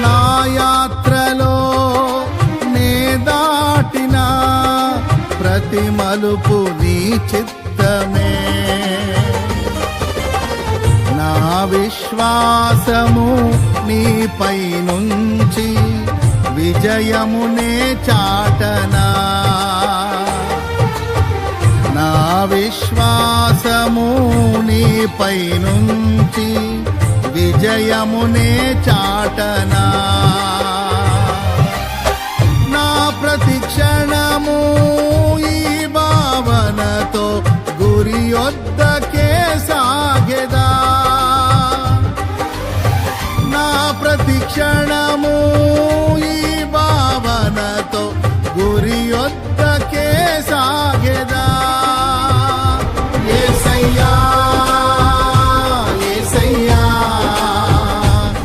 నా యాత్రలో నే దాటిన ప్రతి మలుపు నీ చిత్తమే. నా విశ్వాసము నీపై నుంచి విజయమునే చాటనా. నా విశ్వాసము నీపై నుంచి విజయమునే చాటనా. నా ప్రతి క్షణము ఈ భావనతో గురి యొద్దకే సాగెదా. నా ప్రతి క్షణము